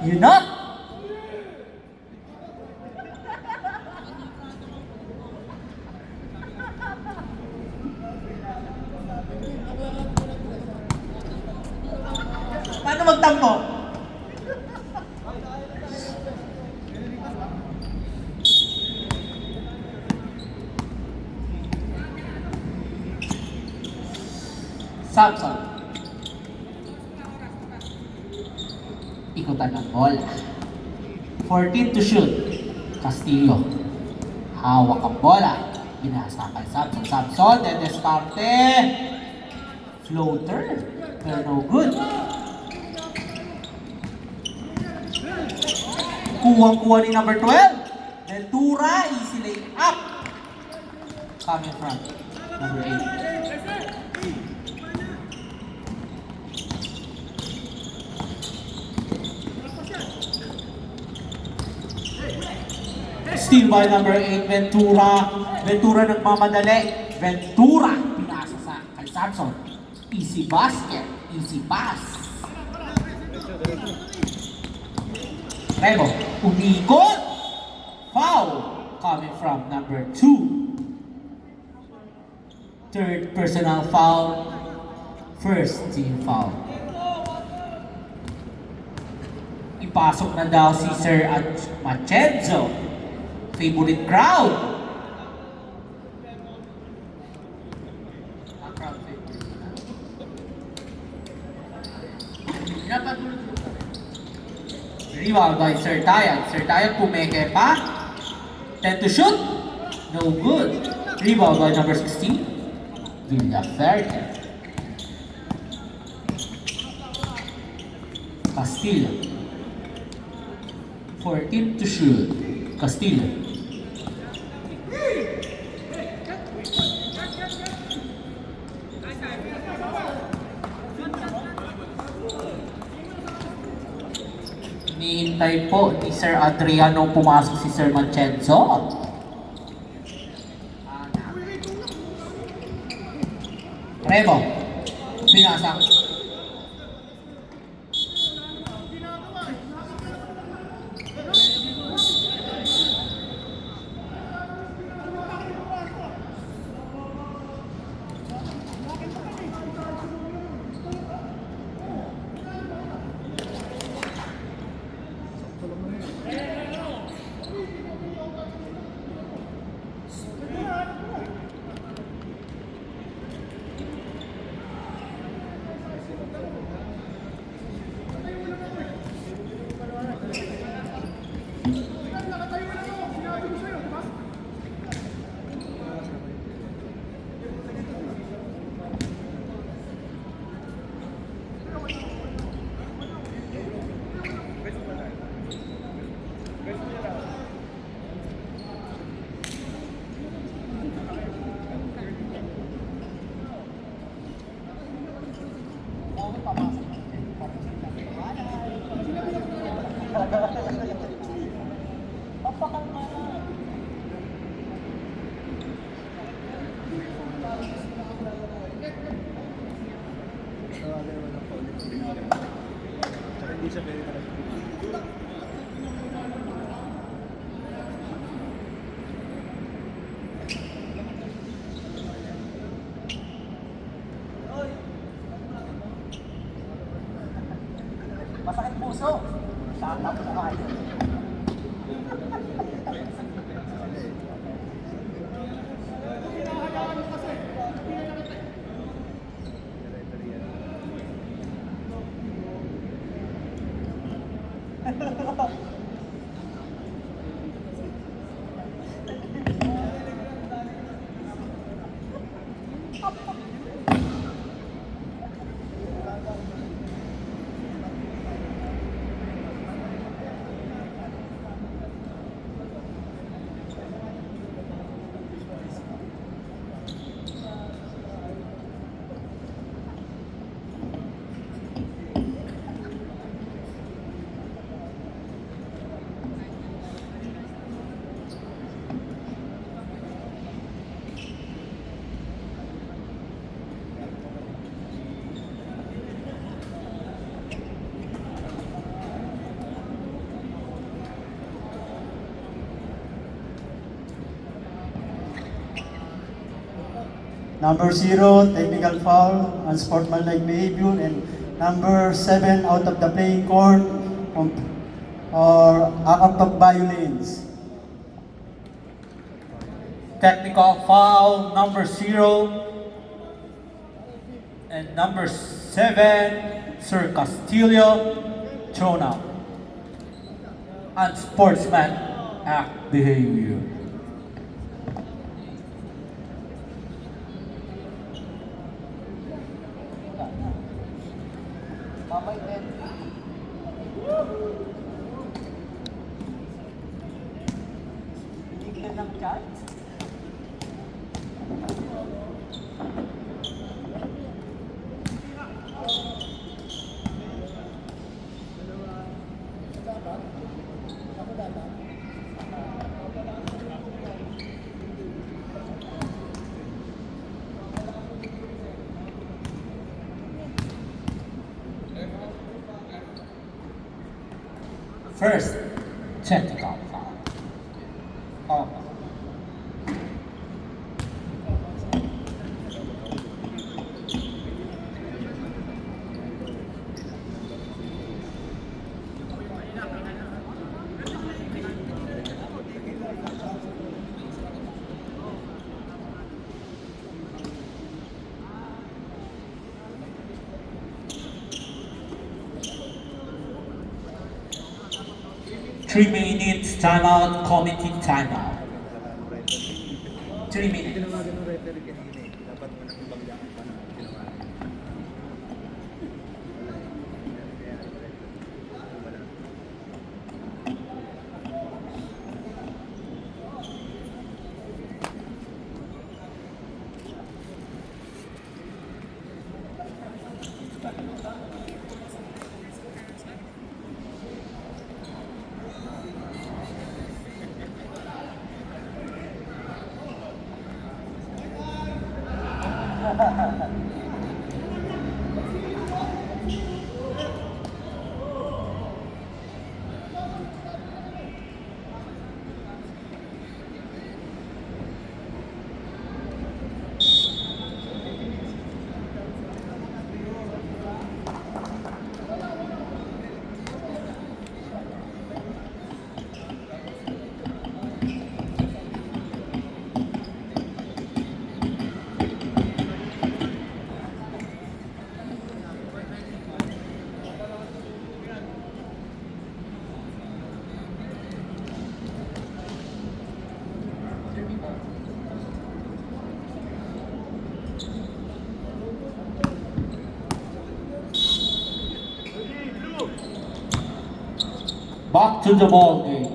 Yun na! Paano magtampo? Samson. Ikutan ng bola. 14 to shoot. Castillo. Hawak ang bola. Binasa kay Samson. Samson, Descarte. Floater. Pero no good. Kuwang-kuwa ni number 12. Ventura, easy lay up. Coming from number 8. Steal by number 8, Ventura. Ventura nagmamadali. Ventura, pinasa sa kay Samson. Easy basket, easy pass. Remo, umikot. Foul, coming from number 2. Third personal foul. First team foul. Ipasok na daw si Sir Machenzo. Favorite crowd. Rebound by Sir Tayag. Sir Tayag pumeke pa. 10 to shoot. No good. Rebound by number 16. Villaferte. Castillo. 14 to shoot. Castillo. Hinihintay po ni Sir Adriano pumasok si Sir Machenzo. Remo. Pinasang. Hindi siya pwede talaga. Masakit puso. Sakap sa kayo. Number 0, technical foul, unsportsmanlike behavior, and number 7, out of the playing court, or act of violence. Technical foul, number 0. And number 7, Sir Castillo, thrown out. Unsportsman act behavior. First, technical foul. Oh. Three minutes timeout, committee timeout. 3 minutes. Tinawagan ng referee kanina eh. Dapat mo nang ibanggaan pa na tinawagan. Back to the ball game.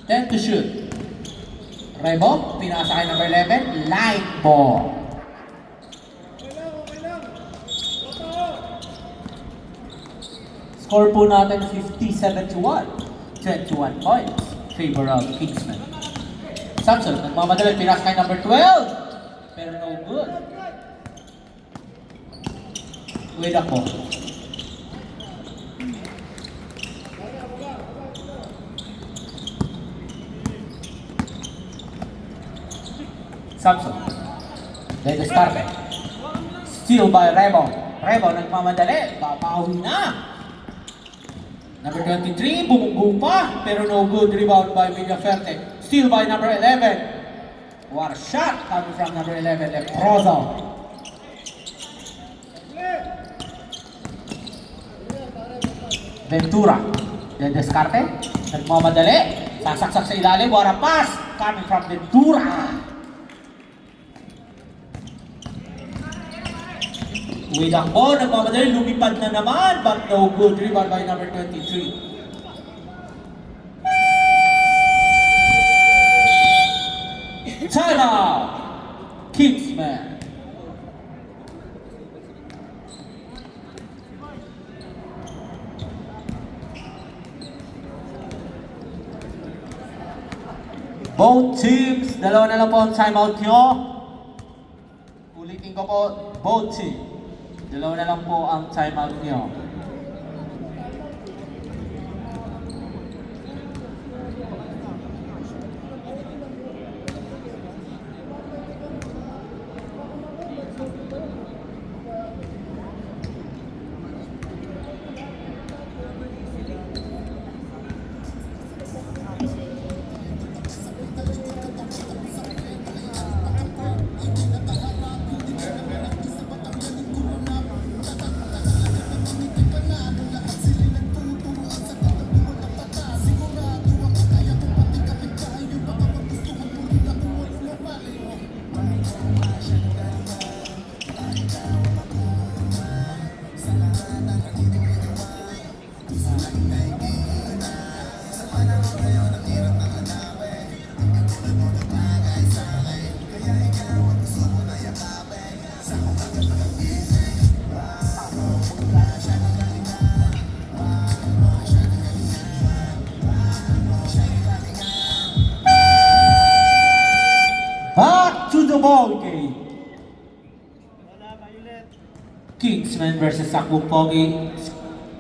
10 to shoot. Rebound, pinasa kay number 11, light ball. Score po natin 57-1. 21 points. Favor of Kingsman. Samson, nagmamadali, pinasa kay number 12. Pero no good. With a ball. Samson. Then Descarpe. Steal by Rebo. Rebo nagmamadali. Papawi na. Number 23, bumunggo pa. Pero no good. Rebound by Villaferte. Steal by number 11. What a shot coming from number 11, Leproso. Ventura. Then Descarpe. Nagmamadali. Sasaksak sa ilalim. What a pass coming from Ventura. With ang ball, nagmamadali, lumipad na naman, but no good. Rebound by number 23. Timeout! Kingsman. Both teams, dalawa na lang po ang timeout nyo. Ulitin ko po, both teams. Dalawa na lang po ang timeout nyo. Back to the ball game. Kingsman versus Takbong Pogi.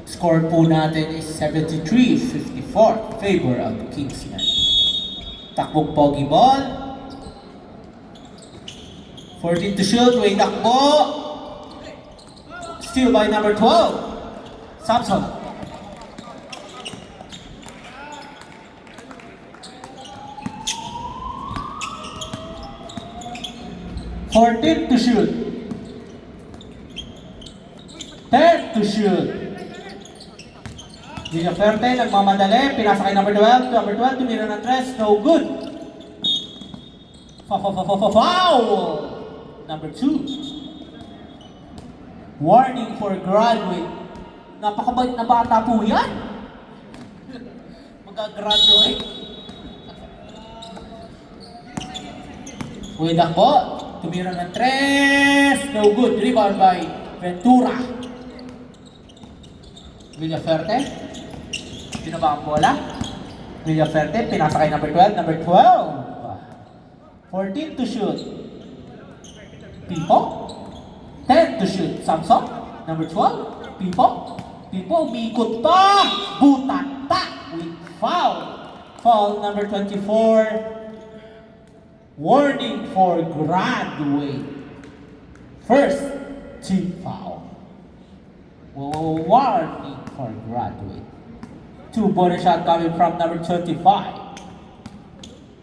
Score po natin is 73-54. Favor of Kingsman. Takbong Pogi ball. 14 to shoot. Way takbo. Steal by number 12. Samson. Fourteen to shoot. 10 to shoot. Villa Ferte, nagmamadali. Pinasa kay number 12. Number 12, tumira ng tres. No good. Foul! Number 2. Warning for graduate. Napakabait na bata po yan. Mag-graduate. Uwidak po. Tumira ng tres. No good. Rebound by Ventura. Villaferte. Pinaba ang bola. Villaferte. Pinasa kay number 12. Number 12. 14 to shoot. Pipo. 10 to shoot. Samson. Number 12. Pipo. Pipo. Umikot pa. Butata. With foul. Foul number 24. Warning for graduate. First team foul. Warning for graduate. 2 bonus shot coming from number 25.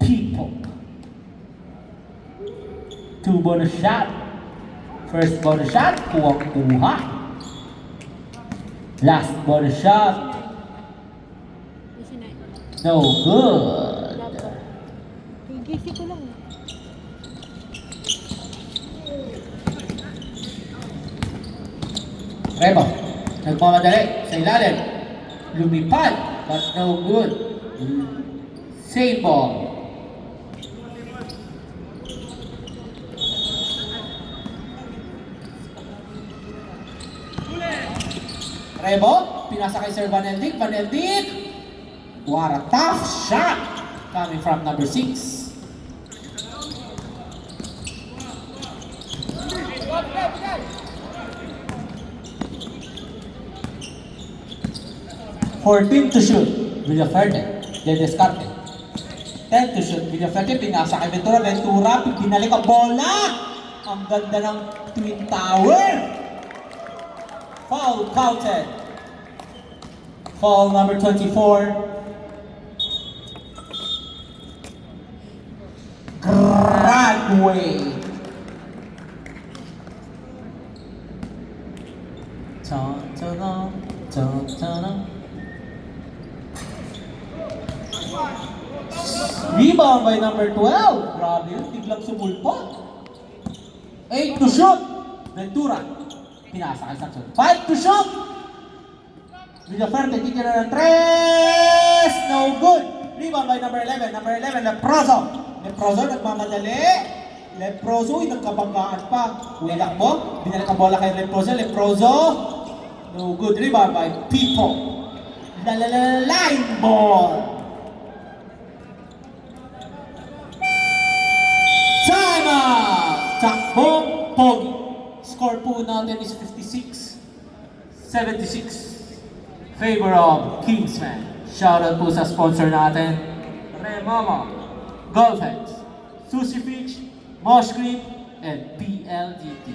People. 2 bonus shot. First bonus shot, kuha. Last bonus shot. No good. Gising ko lang. Rebo, nagmamadali sa ilalim. Lumipad, but no good. Save ball. Rebo, pinasa kay Sir Vaneldic. Vaneldic, what a tough shot coming from number 6. 14 to shoot, Villaferte, de descarte. 10 to shoot, Villaferte, pinasa kay Ventura, Ventura, binalik ang bola! Ang ganda ng Twin Tower! Foul counted. Foul number 24. Graduate. Ta-ta-da, ta-ta-da. Rebound by number 12. Grabe yun, biglang sumulpot. 8 to shoot. Ventura. Pinasa kay Samson. 5 to shoot. Villaferte, titira ng 3. No good. Rebound by number 11. Number 11, Leproso. Leproso, nagmamadali. Leproso, nagkabanggaan pa. Wilak mo. Binalik ang bola kay Leproso. Leproso. No good. Rebound by Pipo. Line ball. Sana! Takbong Pogi. Score po natin is 56-76. Favor of Kingsman. Shoutout po sa sponsor natin. Remama, Golfheads, Sushi Fish, Mosh Cream, and PLDT.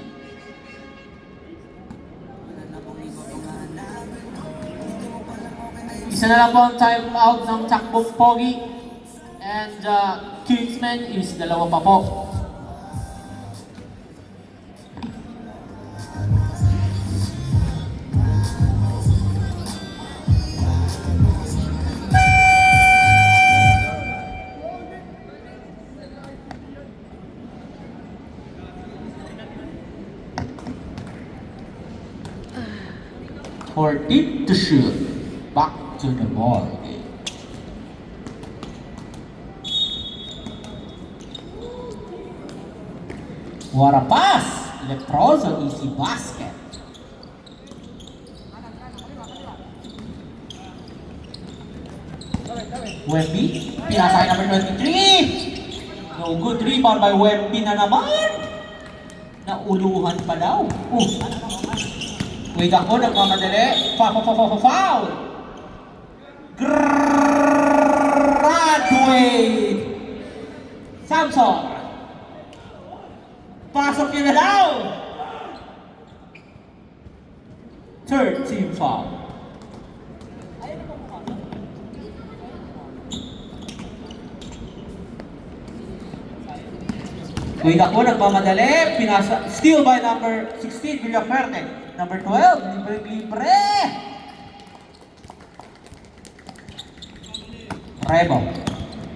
Isa na lang po ang time out ng Takbong Pogi. And Kingsman is 2 pa po. For deep to shoot. back to the ball game. What a pass! Leproso, easy basket. Wemby, pinasay number 23. No good, rebound by Wemby na naman. Nauluhan pa daw. Wait ako, nagmamadali. Foul! Graduate! Samson! Pasok niya na daw! Third team foul. Wait ako, nagmamadali. Pinasa, steal by number 16, Villaferte. Number 12, libre. Rebo.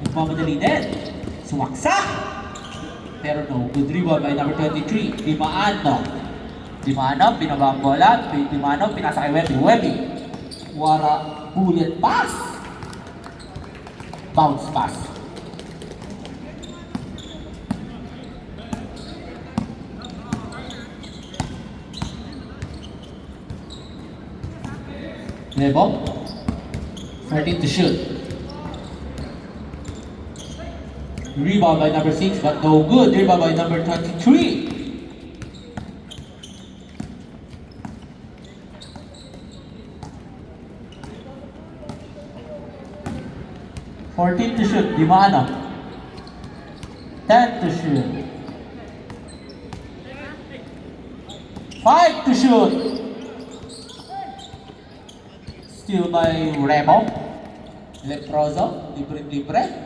Nagmamadali din. Suwaksa. Pero no, good rebound by number 23, Dimano. Dimano, binaba ang bola. Dimano, pinasa kay Webby. Webby. What a bullet pass. Bounce pass. Rebo. 13 to shoot. Rebound by number 6, but no good. Rebound by number 23. Fourteen to shoot, Dimano. 10 to shoot. 5 to shoot. Steal by Rebo. Leproso, libre.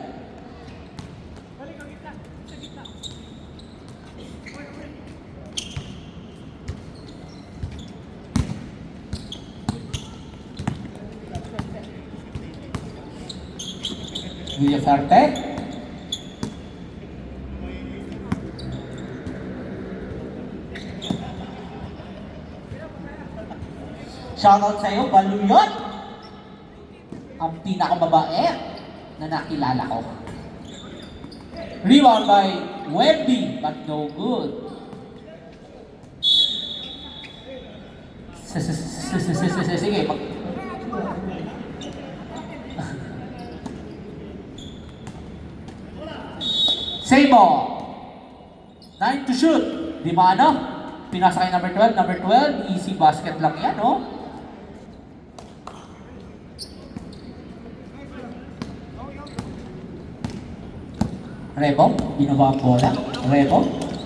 Villaferte. Shoutout sa'yo, Baluyot. Ang pinakababae na nakilala ko. Rebound by Webby, but no good. Sige, same ball. 9 to shoot. Dimano. Pinasa kay number 12. Number 12, easy basket lang yan, no? Rebo, binaba ang bola. Rebo.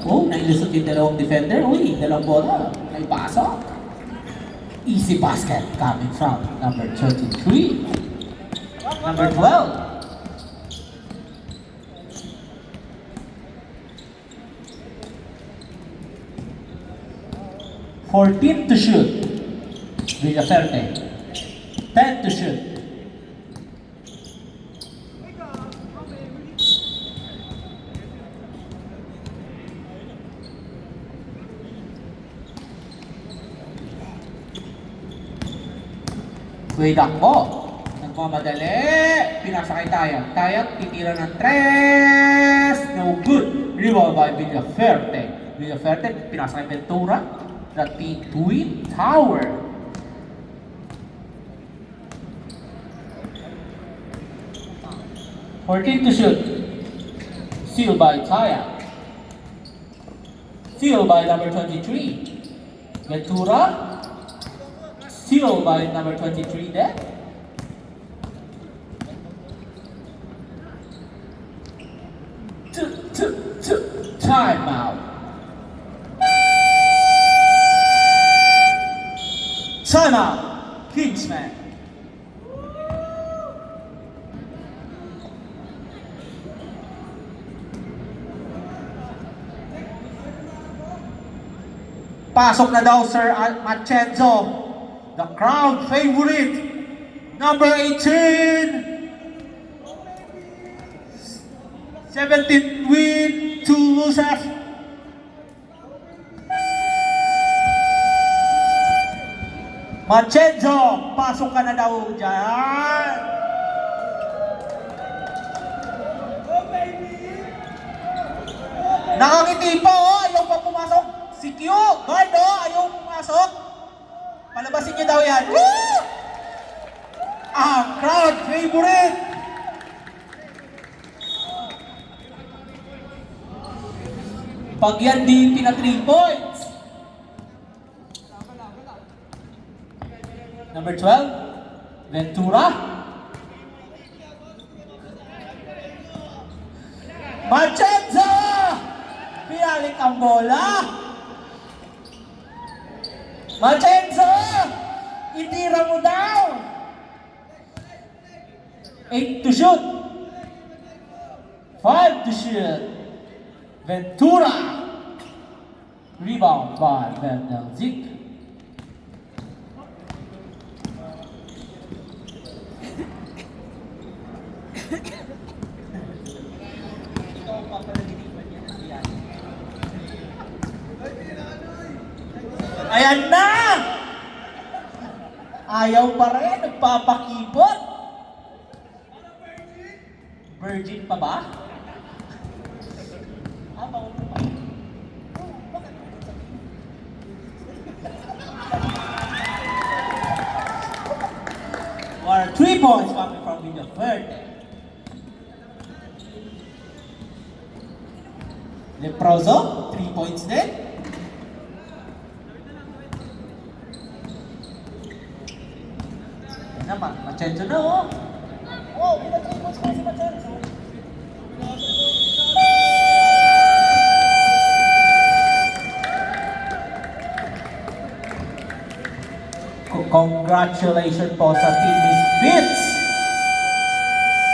Oh, nailusot yung dalawang defender. Uy, dalawang bola. Naipasok. Easy basket coming from number 33. Number 12. 14 to shoot. Villaferte. 10 to shoot. Kuwidak mo. Nagmamadali. Pinasa kay Tayag. Tayag, titira ng tres. No good. Rebound by Villaferte. Villaferte, pinasa kay Ventura. The Twin Tower. Fourteen to shoot. Steal by Taya. Steal by number 23. Ventura. Steal by number 23 there. Time out. Time out. Kingsman. Pasok na daw Sir Machenzo. The crowd favorite. Number 18. 17 win, 2 losses. Machenzo, pasok ka na daw dyan. Nakangiti pa oh, ayaw pa pumasok. Si Q, guard oh, ayaw pumasok. Palabasin niyo daw yan. Woo! Crowd favorite. Pag yan di pina 3 points. Number 12, Ventura. Machenzo! Pinalik ang bola. Machenzo! Itira mo daw. 8 to shoot. 5 to shoot. Ventura. Rebound by Van der Zik. Ayan na! Ayaw pa rin, nagpapakipot. Virgin pa ba? Bangon mo pa. Or 3 points coming from Villaferde. Leproso, 3 points din. Yan naman, Machenzo na oh. Oh, kita 3 points pa si Machenzo. Congratulations po sa Team Misfits.